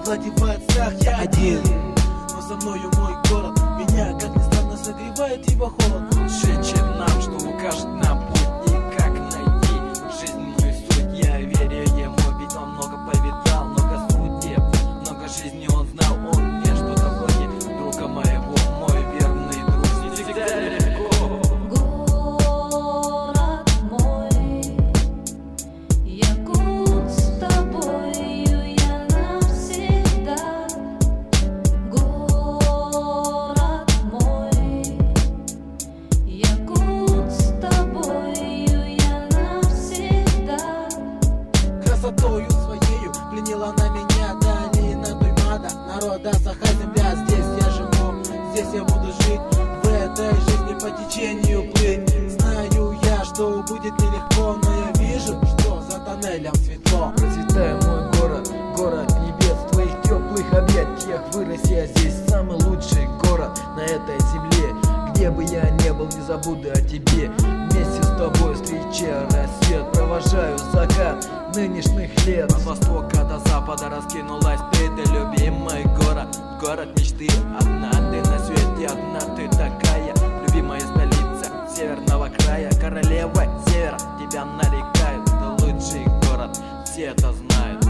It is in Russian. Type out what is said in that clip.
овладевает страх, я один. Но за мною мой город, меня, как ни странно, согревает его холод. Шепчет нам, что укажет на путь и как найти жизненную суть. Я верю ему, ведь он много повидал, много судеб, много жизни он знал. Он мне что-то вроде друга моего, мой верный друг. Не всегда легко. Город мой, Якут, с тобою я навсегда. Город мой, Якут, с тобою я навсегда. Красотою своею пленила на меня долина Туймада. Народа Саха, земля, здесь я живу, здесь я буду жить, в этой жизни по течению плыть. Знаю я, что будет нелегко, но я вижу, что за тоннелем светло. Процветай, мой город, город небес, в твоих теплых объятиях вырос я. Здесь самый лучший город на этой земле. Где бы я не был, не забуду о тебе. Вместе с тобой встречаю рассвет, провожаю закат нынешних лет. От востока до запада раскинулась ты любимый город. Город мечты, одна ты на свете, одна ты такая. Любимая столица северного края, королева севера. Тебя нарекают, ты лучший город, все это знают.